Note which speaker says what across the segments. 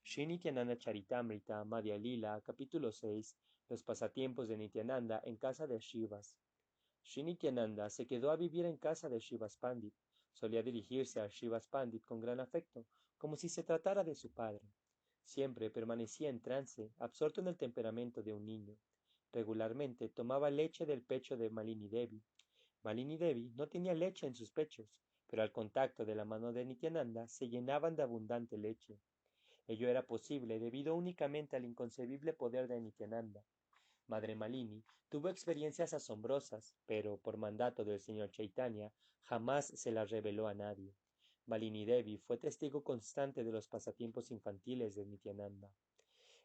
Speaker 1: Sri Nityananda Charitamrita, Madhya Lila, capítulo 6, los pasatiempos de Nityananda en casa de Shivas. Sri Nityananda se quedó a vivir en casa de Shivas Pandit. Solía dirigirse a Shivas Pandit con gran afecto, como si se tratara de su padre. Siempre permanecía en trance, absorto en el temperamento de un niño. Regularmente tomaba leche del pecho de Malini Devi. Malini Devi no tenía leche en sus pechos, pero al contacto de la mano de Nityananda se llenaban de abundante leche. Ello era posible debido únicamente al inconcebible poder de Nityananda. Madre Malini tuvo experiencias asombrosas, pero, por mandato del señor Chaitanya, jamás se las reveló a nadie. Malini Devi fue testigo constante de los pasatiempos infantiles de Nityananda.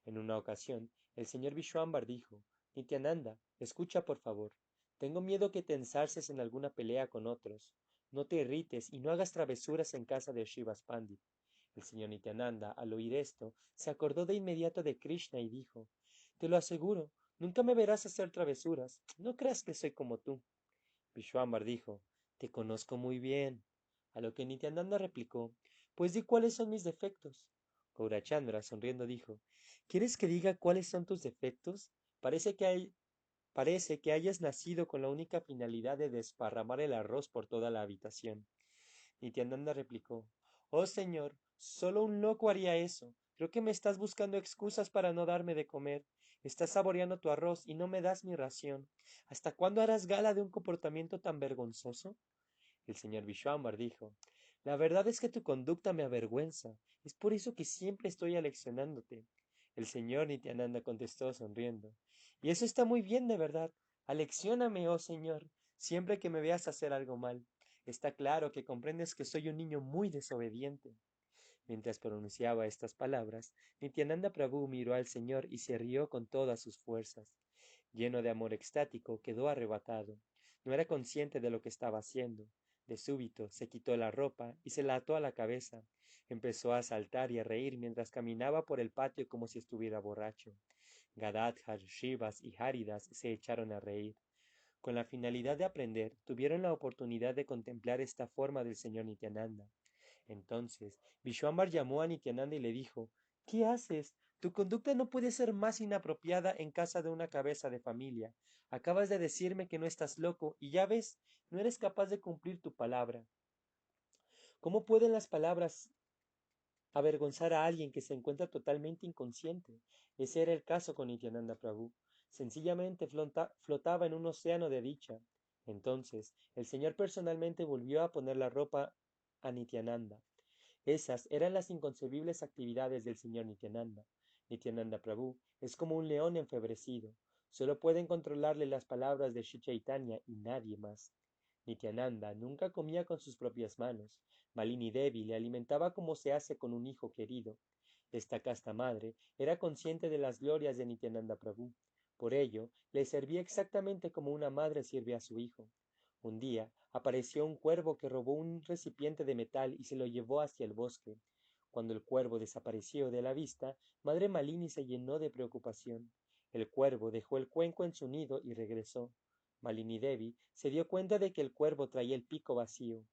Speaker 1: En una ocasión, el señor Vishwambar dijo: Nityananda, escucha por favor. Tengo miedo que te ensarces en alguna pelea con otros. No te irrites y no hagas travesuras en casa de Shivas Pandit. El señor Nityananda, al oír esto, se acordó de inmediato de Krishna y dijo: Te lo aseguro, nunca me verás hacer travesuras. No creas que soy como tú. Vishwambar dijo: Te conozco muy bien. A lo que Nityananda replicó: Pues di cuáles son mis defectos. Gaurachandra, sonriendo, dijo: ¿Quieres que diga cuáles son tus defectos? Parece que hayas nacido con la única finalidad de desparramar el arroz por toda la habitación. Nityananda replicó: Oh señor, solo un loco haría eso. Creo que me estás buscando excusas para no darme de comer. Estás saboreando tu arroz y no me das mi ración. ¿Hasta cuándo harás gala de un comportamiento tan vergonzoso? El señor Vishwambar dijo: La verdad es que tu conducta me avergüenza. Es por eso que siempre estoy aleccionándote. El señor Nityananda contestó sonriendo: Y eso está muy bien, de verdad. Aleccióname, oh señor, siempre que me veas hacer algo mal. Está claro que comprendes que soy un niño muy desobediente. Mientras pronunciaba estas palabras, Nityananda Prabhu miró al señor y se rió con todas sus fuerzas. Lleno de amor extático, quedó arrebatado. No era consciente de lo que estaba haciendo. De súbito se quitó la ropa y se la ató a la cabeza. Empezó a saltar y a reír mientras caminaba por el patio como si estuviera borracho. Gadadhar, Shivas y Haridas se echaron a reír. Con la finalidad de aprender, tuvieron la oportunidad de contemplar esta forma del señor Nityananda. Entonces, Vishwambar llamó a Nityananda y le dijo: ¿Qué haces? Tu conducta no puede ser más inapropiada en casa de una cabeza de familia. Acabas de decirme que no estás loco y ya ves, no eres capaz de cumplir tu palabra. ¿Cómo pueden las palabras avergonzar a alguien que se encuentra totalmente inconsciente? Ese era el caso con Nityananda Prabhu. Sencillamente flotaba en un océano de dicha. Entonces, el Señor personalmente volvió a poner la ropa a Nityananda. Esas eran las inconcebibles actividades del señor Nityananda. Nityananda Prabhu es como un león enfebrecido. Solo pueden controlarle las palabras de Sri Chaitanya y nadie más. Nityananda nunca comía con sus propias manos. Malini Devi le alimentaba como se hace con un hijo querido. Esta casta madre era consciente de las glorias de Nityananda Prabhu. Por ello, le servía exactamente como una madre sirve a su hijo. Un día apareció un cuervo que robó un recipiente de metal y se lo llevó hacia el bosque. Cuando el cuervo desapareció de la vista, Madre Malini se llenó de preocupación. El cuervo dejó el cuenco en su nido y regresó. Malini Devi se dio cuenta de que el cuervo traía el pico vacío.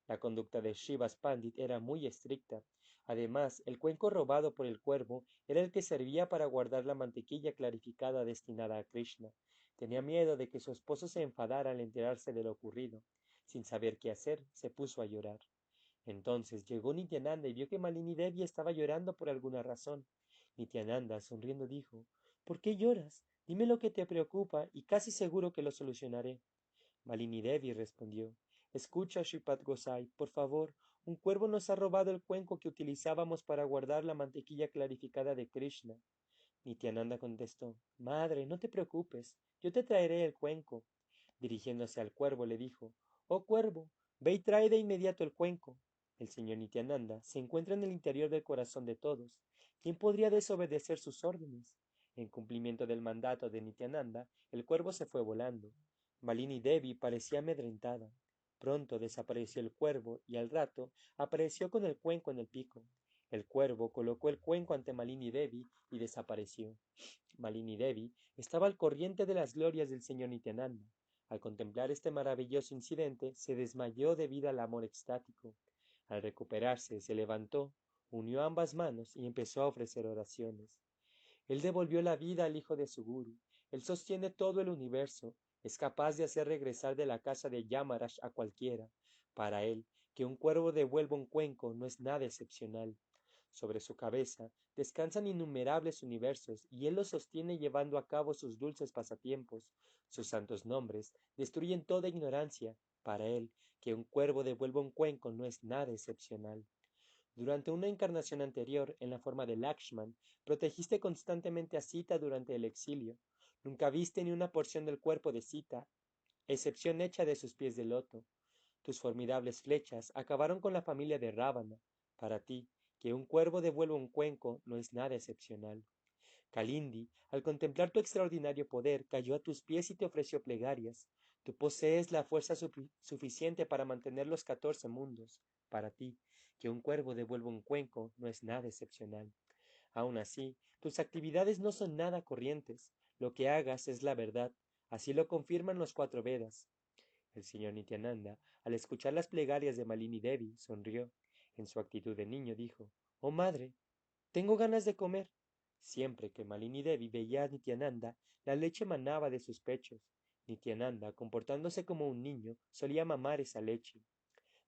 Speaker 1: La conducta de Shivas Pandit era muy estricta. Además, el cuenco robado por el cuervo era el que servía para guardar la mantequilla clarificada destinada a Krishna. Tenía miedo de que su esposo se enfadara al enterarse de lo ocurrido. Sin saber qué hacer, se puso a llorar. Entonces llegó Nityananda y vio que Malini Devi estaba llorando por alguna razón. Nityananda, sonriendo, dijo: ¿Por qué lloras? Dime lo que te preocupa y casi seguro que lo solucionaré. Malini Devi respondió: Escucha, Shripad Gosai, por favor, un cuervo nos ha robado el cuenco que utilizábamos para guardar la mantequilla clarificada de Krishna. Nityananda contestó: Madre, no te preocupes, yo te traeré el cuenco. Dirigiéndose al cuervo le dijo: Oh cuervo, ve y trae de inmediato el cuenco. El señor Nityananda se encuentra en el interior del corazón de todos. ¿Quién podría desobedecer sus órdenes? En cumplimiento del mandato de Nityananda, el cuervo se fue volando. Malini Devi parecía amedrentada. Pronto desapareció el cuervo y al rato apareció con el cuenco en el pico. El cuervo colocó el cuenco ante Malini Devi y desapareció. Malini Devi estaba al corriente de las glorias del señor Nityananda. Al contemplar este maravilloso incidente, se desmayó debido al amor extático. Al recuperarse, se levantó. unió ambas manos y empezó a ofrecer oraciones. Él devolvió la vida al hijo de su guru. Él sostiene todo el universo. Es capaz de hacer regresar de la casa de Yamarash a cualquiera. Para él, que un cuervo devuelva un cuenco no es nada excepcional. Sobre su cabeza descansan innumerables universos y él los sostiene llevando a cabo sus dulces pasatiempos. Sus santos nombres destruyen toda ignorancia. Para él, que un cuervo devuelva un cuenco no es nada excepcional. Durante una encarnación anterior, en la forma de Lakshman, protegiste constantemente a Sita durante el exilio. Nunca viste ni una porción del cuerpo de Sita, excepción hecha de sus pies de loto. Tus formidables flechas acabaron con la familia de Ravana. Para ti, que un cuervo devuelva un cuenco no es nada excepcional. Kalindi, al contemplar tu extraordinario poder, cayó a tus pies y te ofreció plegarias. Tú posees la fuerza suficiente para mantener los 14 mundos. Para ti, que un cuervo devuelva un cuenco no es nada excepcional. Aun así, tus actividades no son nada corrientes. Lo que hagas es la verdad. Así lo confirman los 4 Vedas. El señor Nityananda, al escuchar las plegarias de Malini Devi, sonrió. En su actitud de niño dijo, «Oh madre, tengo ganas de comer». Siempre que Malini Devi veía a Nityananda, la leche manaba de sus pechos. Nityananda, comportándose como un niño, solía mamar esa leche.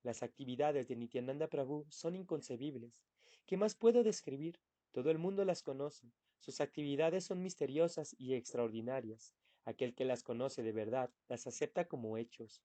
Speaker 1: Las actividades de Nityananda Prabhu son inconcebibles. ¿Qué más puedo describir? Todo el mundo las conoce. Sus actividades son misteriosas y extraordinarias. Aquel que las conoce de verdad las acepta como hechos.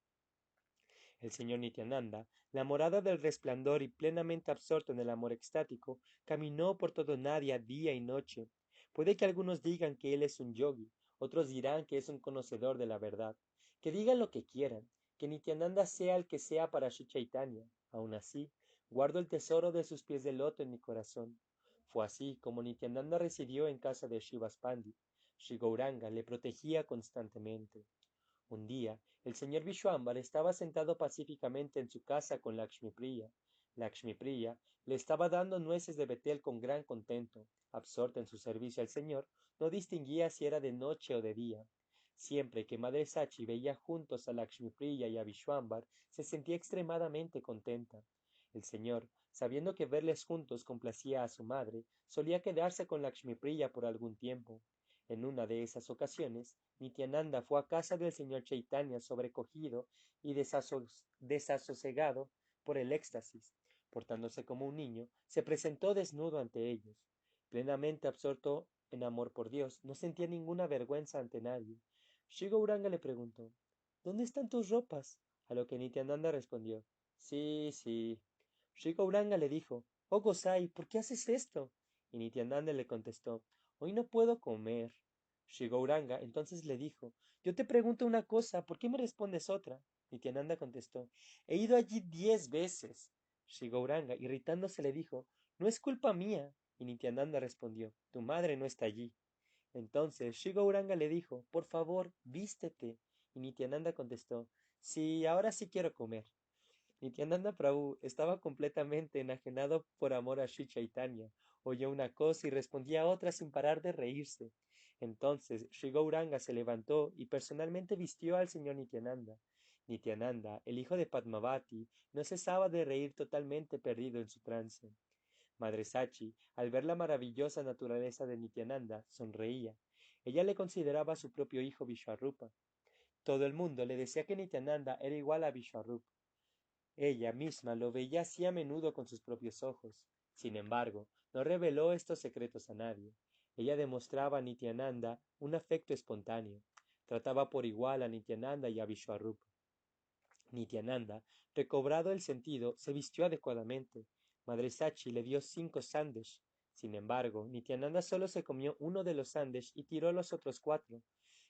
Speaker 1: El señor Nityananda, la morada del resplandor y plenamente absorto en el amor extático, caminó por todo Nadia día y noche. Puede que algunos digan que él es un yogi, otros dirán que es un conocedor de la verdad. Que digan lo que quieran, que Nityananda sea el que sea para Sri Chaitanya. Aun así, guardo el tesoro de sus pies de loto en mi corazón. Fue así como Nityananda residió en casa de Shivas Pandit. Sri Gauranga le protegía constantemente. Un día, el señor Vishwambar estaba sentado pacíficamente en su casa con Lakshmi Priya. Lakshmi Priya le estaba dando nueces de betel con gran contento. Absorta en su servicio al señor, no distinguía si era de noche o de día. Siempre que Madre Sachi veía juntos a Lakshmi Priya y a Vishwambar, se sentía extremadamente contenta. El señor, sabiendo que verles juntos complacía a su madre, solía quedarse con Lakshmi Priya por algún tiempo. En una de esas ocasiones, Nityananda fue a casa del señor Chaitanya sobrecogido y desasosegado por el éxtasis. Portándose como un niño, se presentó desnudo ante ellos. Plenamente absorto en amor por Dios, no sentía ninguna vergüenza ante nadie. Sri Gauranga le preguntó, ¿dónde están tus ropas? A lo que Nityananda respondió, sí, sí. Sri Gauranga le dijo, oh Gosai, ¿por qué haces esto? Y Nityananda le contestó, hoy no puedo comer. Sri Gauranga entonces le dijo, yo te pregunto una cosa, ¿por qué me respondes otra? Nityananda contestó, he ido allí 10 veces. Sri Gauranga, irritándose, le dijo, no es culpa mía. Y Nityananda respondió, tu madre no está allí. Entonces Sri Gauranga le dijo, por favor, vístete. Y Nityananda contestó, sí, ahora sí quiero comer. Nityananda Prabhu estaba completamente enajenado por amor a Sri Chaitanya. Oyó una cosa y respondía a otra sin parar de reírse. Entonces Sri Gauranga se levantó y personalmente vistió al señor Nityananda. Nityananda, el hijo de Padmavati, no cesaba de reír totalmente perdido en su trance. Madre Sachi, al ver la maravillosa naturaleza de Nityananda, sonreía. Ella le consideraba su propio hijo Vishvarupa. Todo el mundo le decía que Nityananda era igual a Vishvarupa. Ella misma lo veía así a menudo con sus propios ojos. Sin embargo, no reveló estos secretos a nadie. Ella demostraba a Nityananda un afecto espontáneo. Trataba por igual a Nityananda y a Vishwarupa. Nityananda, recobrado el sentido, se vistió adecuadamente. Madre Sachi le dio 5 sandesh. Sin embargo, Nityananda solo se comió uno de los sandesh y tiró los otros 4.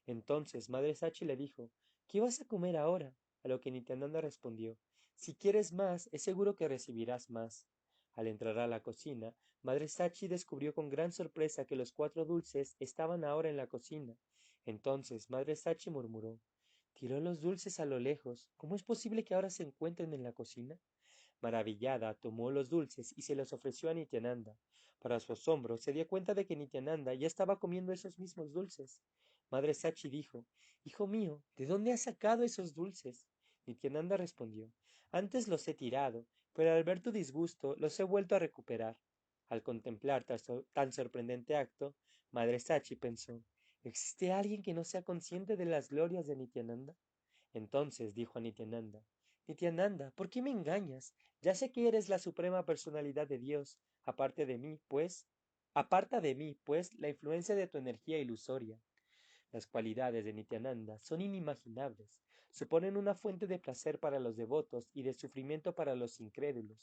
Speaker 1: Entonces Madre Sachi le dijo, ¿qué vas a comer ahora? A lo que Nityananda respondió, si quieres más, es seguro que recibirás más. Al entrar a la cocina, Madre Sachi descubrió con gran sorpresa que los 4 dulces estaban ahora en la cocina. Entonces Madre Sachi murmuró, tiró los dulces a lo lejos. ¿Cómo es posible que ahora se encuentren en la cocina? Maravillada, tomó los dulces y se los ofreció a Nityananda. Para su asombro, se dio cuenta de que Nityananda ya estaba comiendo esos mismos dulces. Madre Sachi dijo, hijo mío, ¿de dónde has sacado esos dulces? Nityananda respondió, antes los he tirado, pero al ver tu disgusto los he vuelto a recuperar. Al contemplar tan sorprendente acto, Madre Sachi pensó, ¿existe alguien que no sea consciente de las glorias de Nityananda? Entonces dijo a Nityananda, Nityananda, ¿por qué me engañas? Ya sé que eres la suprema personalidad de Dios. Aparta de mí, pues, la influencia de tu energía ilusoria. Las cualidades de Nityananda son inimaginables, suponen una fuente de placer para los devotos y de sufrimiento para los incrédulos.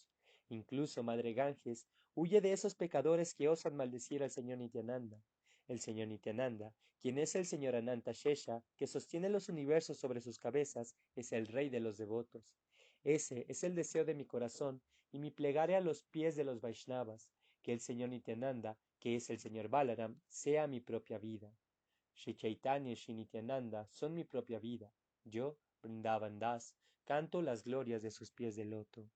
Speaker 1: Incluso Madre Ganges huye de esos pecadores que osan maldecir al señor Nityananda. El señor Nityananda, quien es el señor Ananta Shesha, que sostiene los universos sobre sus cabezas, es el rey de los devotos. Ese es el deseo de mi corazón y mi plegaria a los pies de los Vaishnavas, que el señor Nityananda, que es el señor Balaram, sea mi propia vida. Sri Chaitanya y Sri Nityananda son mi propia vida. Yo, Vrindavan Das, canto las glorias de sus pies de loto.